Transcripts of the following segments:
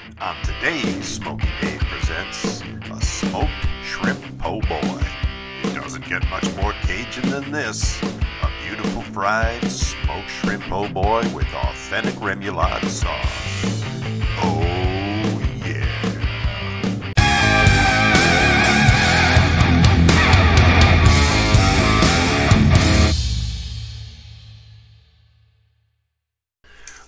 On today's Smokey Dave presents a smoked shrimp po' boy. It doesn't get much more Cajun than this. A beautiful fried smoked shrimp po' boy with authentic Remoulade sauce. Oh yeah.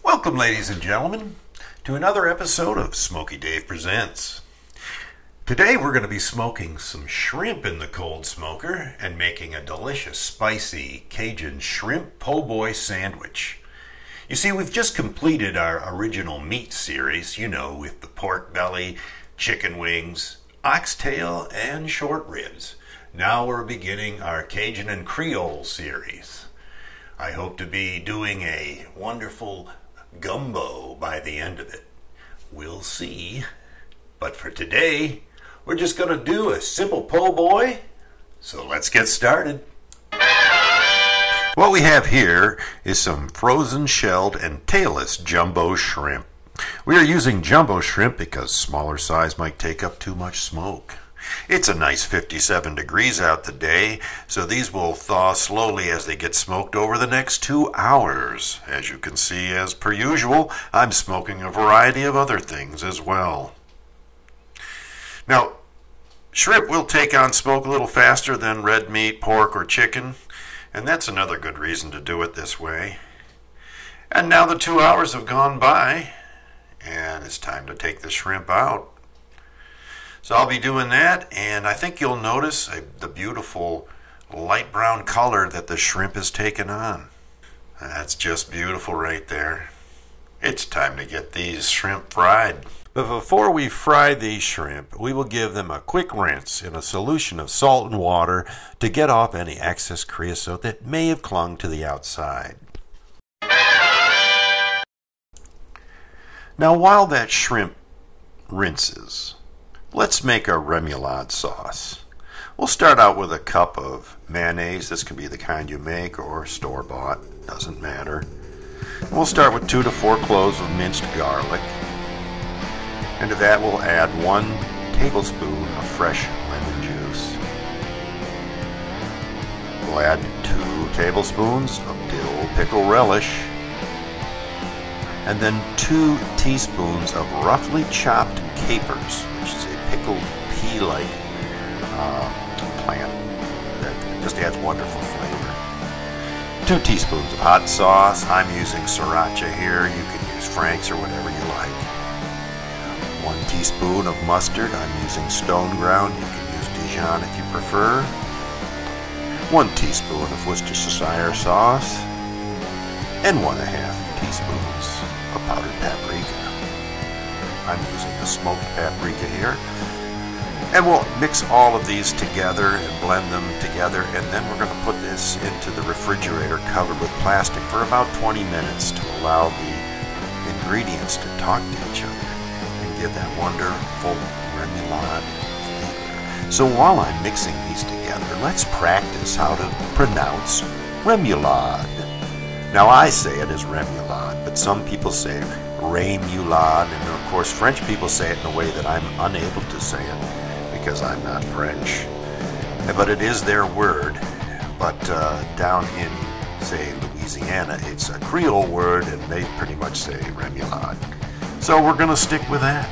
Welcome, ladies and gentlemen, to another episode of Smokey Dave Presents. Today we're going to be smoking some shrimp in the cold smoker and making a delicious spicy Cajun shrimp po' boy sandwich. You see, we've just completed our original meat series, with the pork belly, chicken wings, oxtail, and short ribs. Now we're beginning our Cajun and Creole series. I hope to be doing a wonderful gumbo by the end of it. We'll see. But for today, we're just going to do a simple po' boy. So let's get started. What we have here is some frozen shelled and tailless jumbo shrimp. We are using jumbo shrimp because smaller size might take up too much smoke. It's a nice 57 degrees out today, so these will thaw slowly as they get smoked over the next 2 hours. As you can see, as per usual, I'm smoking a variety of other things as well. Now, shrimp will take on smoke a little faster than red meat, pork, or chicken, and that's another good reason to do it this way. And now the 2 hours have gone by, and it's time to take the shrimp out. So I'll be doing that, and I think you'll notice the beautiful light brown color that the shrimp has taken on. That's just beautiful right there. It's time to get these shrimp fried. But before we fry these shrimp, we will give them a quick rinse in a solution of salt and water to get off any excess creosote that may have clung to the outside. Now while that shrimp rinses, let's make our Remoulade sauce. We'll start out with a cup of mayonnaise. This can be the kind you make or store-bought, doesn't matter. We'll start with 2 to 4 cloves of minced garlic. And to that we'll add 1 tablespoon of fresh lemon juice. We'll add 2 tablespoons of Dill Pickle Relish. And then 2 teaspoons of roughly chopped capers, which is a pickled pea-like plant that just adds wonderful flavor. 2 teaspoons of hot sauce. I'm using sriracha here. You can use Frank's or whatever you like. 1 teaspoon of mustard. I'm using stone ground. You can use Dijon if you prefer. 1 teaspoon of Worcestershire sauce. And 1.5 teaspoons of powdered paprika. I'm using a smoked paprika here. And we'll mix all of these together and blend them together, and then we're going to put this into the refrigerator covered with plastic for about 20 minutes to allow the ingredients to talk to each other and give that wonderful Remoulade flavor. So while I'm mixing these together, let's practice how to pronounce Remoulade. Now I say it as Remoulade, but some people say Remoulade, and of course French people say it in a way that I'm unable to say it because I'm not French. But it is their word. But down in, say, Louisiana, it's a Creole word, and they pretty much say Remoulade. So we're going to stick with that.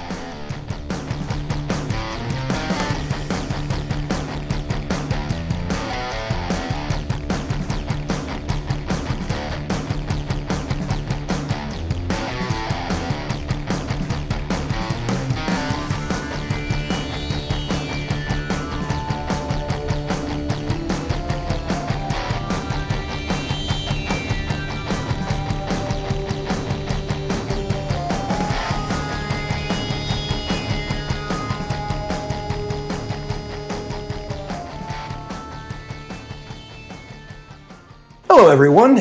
Hello everyone,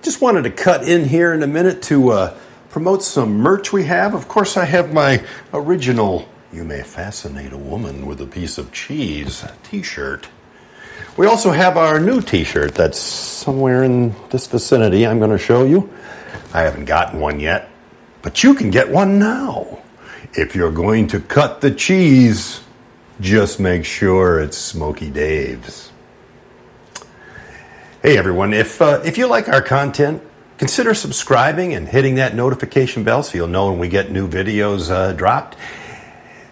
just wanted to cut in here in a minute to promote some merch we have. Of course I have my original "You May Fascinate a Woman with a Piece of Cheese" t-shirt. We also have our new t-shirt that's somewhere in this vicinity. I'm going to show you. I haven't gotten one yet, but you can get one now. If you're going to cut the cheese, just make sure it's Smokey Dave's. Hey everyone, if you like our content, consider subscribing and hitting that notification bell so you'll know when we get new videos dropped.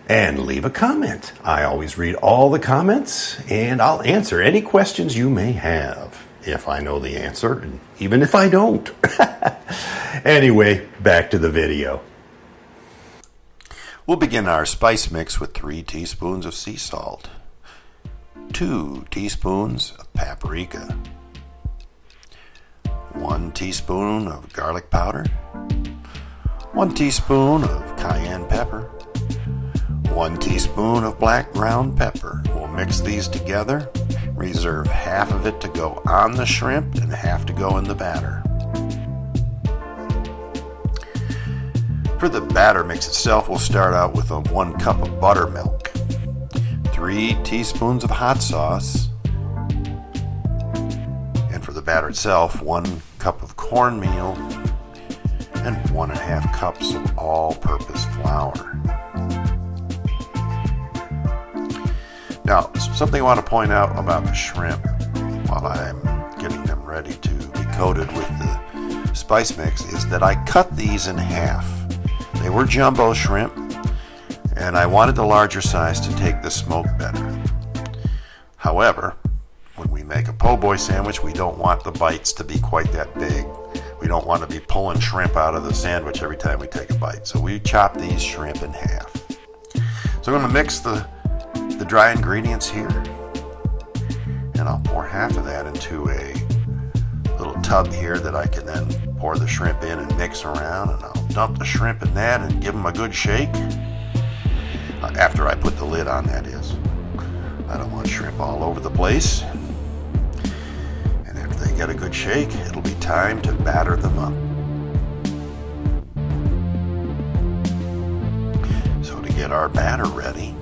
And leave a comment. I always read all the comments and I'll answer any questions you may have, if I know the answer, and even if I don't. Anyway, back to the video. We'll begin our spice mix with 3 teaspoons of sea salt, 2 teaspoons of paprika, 1 teaspoon of garlic powder, 1 teaspoon of cayenne pepper, 1 teaspoon of black ground pepper. We'll mix these together, reserve half of it to go on the shrimp and half to go in the batter. For the batter mix itself, we'll start out with 1 cup of buttermilk, 3 teaspoons of hot sauce, and for the batter itself, 1 cup of cornmeal and 1.5 cups of all-purpose flour. Now, something I want to point out about the shrimp while I'm getting them ready to be coated with the spice mix is that I cut these in half. They were jumbo shrimp, and I wanted the larger size to take the smoke better. However, when we make a po' boy sandwich, we don't want the bites to be quite that big. We don't want to be pulling shrimp out of the sandwich every time we take a bite. So we chop these shrimp in half. So I'm going to mix the dry ingredients here, and I'll pour half of that into a little tub here that I can then pour the shrimp in and mix around, and I'll dump the shrimp in that and give them a good shake. After I put the lid on, that is. I don't want shrimp all over the place. And after they get a good shake, it'll be time to batter them up. So to get our batter ready,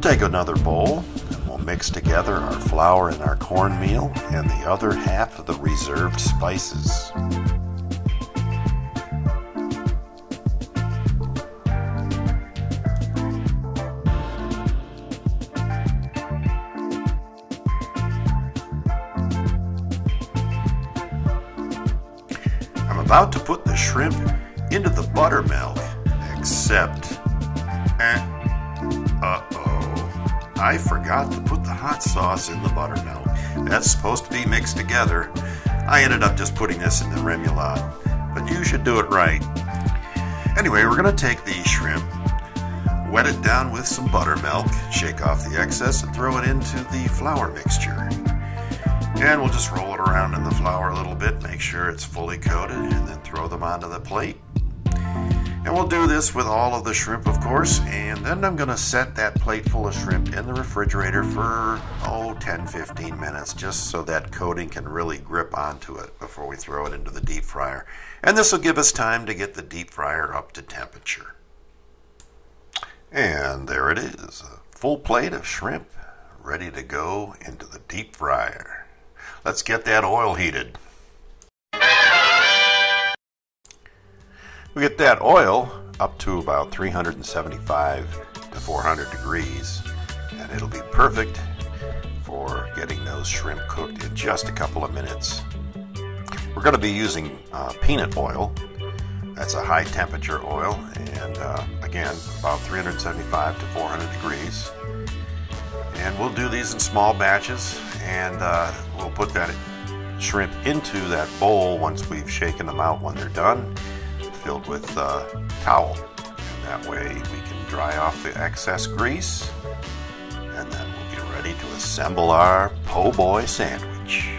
take another bowl and we'll mix together our flour and our cornmeal and the other half of the reserved spices. I'm about to put the shrimp into the buttermilk, except I forgot to put the hot sauce in the buttermilk. That's supposed to be mixed together. I ended up just putting this in the remoulade, but you should do it right. Anyway, we're going to take the shrimp, wet it down with some buttermilk, shake off the excess, and throw it into the flour mixture. And we'll just roll it around in the flour a little bit, make sure it's fully coated, and then throw them onto the plate. And we'll do this with all of the shrimp, of course, and then I'm going to set that plate full of shrimp in the refrigerator for, 10-15 minutes, just so that coating can really grip onto it before we throw it into the deep fryer. And this will give us time to get the deep fryer up to temperature. And there it is, a full plate of shrimp ready to go into the deep fryer. Let's get that oil heated. We get that oil up to about 375 to 400 degrees, and it'll be perfect for getting those shrimp cooked in just a couple of minutes. We're going to be using peanut oil. That's a high temperature oil, and again, about 375 to 400 degrees. And we'll do these in small batches, and we'll put that shrimp into that bowl once we've shaken them out when they're done, filled with towel. And that way we can dry off the excess grease, and then we'll be ready to assemble our po' boy sandwich.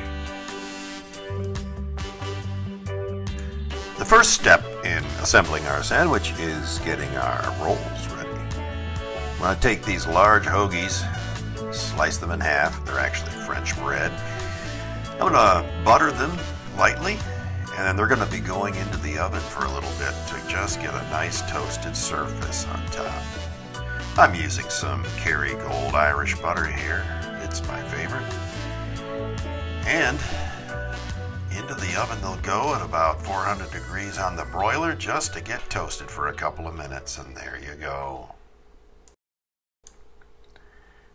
The first step in assembling our sandwich is getting our rolls ready. I'm going to take these large hoagies, slice them in half. They're actually French bread. I'm going to butter them lightly, and then they're going to be going into the oven for a little bit to just get a nice toasted surface on top. I'm using some Kerrygold Irish butter here. It's my favorite. And Into the oven they'll go at about 400 degrees on the broiler just to get toasted for a couple of minutes, and there you go.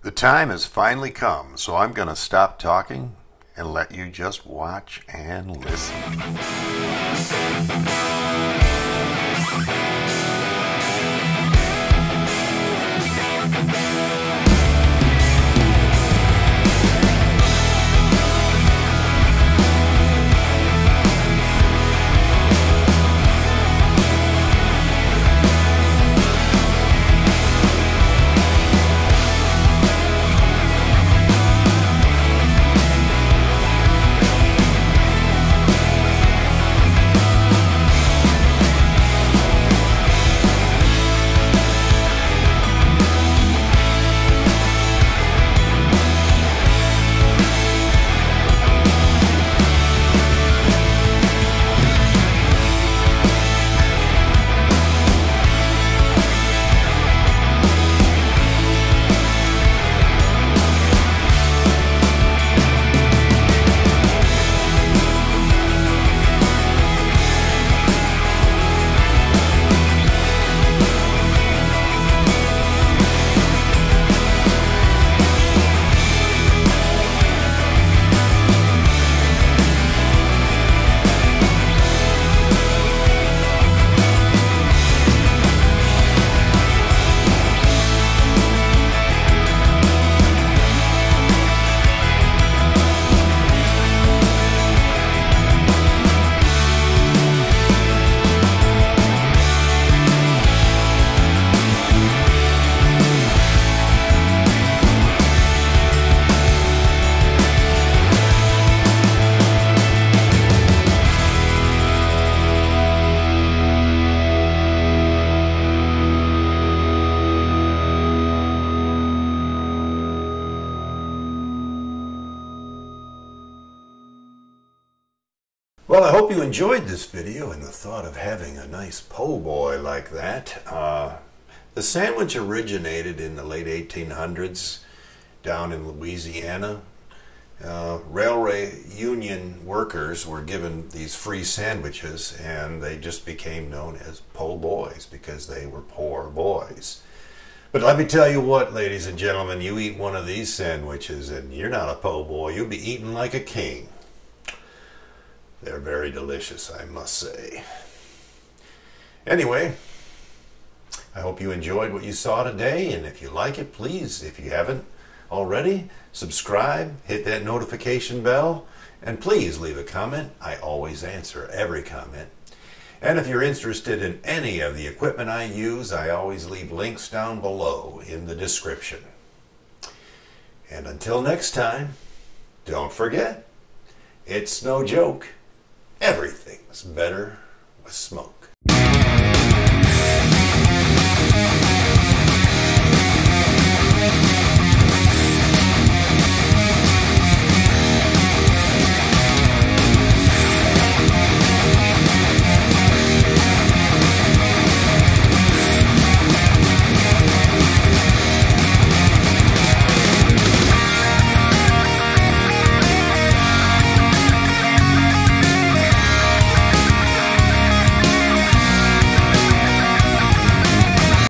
The time has finally come, so I'm going to stop talking and let you just watch and listen. Well, I hope you enjoyed this video and the thought of having a nice po' boy like that. The sandwich originated in the late 1800s down in Louisiana. Railway union workers were given these free sandwiches, and they just became known as po' boys because they were poor boys. But let me tell you what, ladies and gentlemen, you eat one of these sandwiches and you're not a po' boy, you'll be eating like a king. They're very delicious, I must say. Anyway, I hope you enjoyed what you saw today, and if you like it, please, if you haven't already, subscribe, hit that notification bell, and please leave a comment. I always answer every comment. And if you're interested in any of the equipment I use, I always leave links down below in the description. And until next time, don't forget, it's no joke. Everything's better with smoke.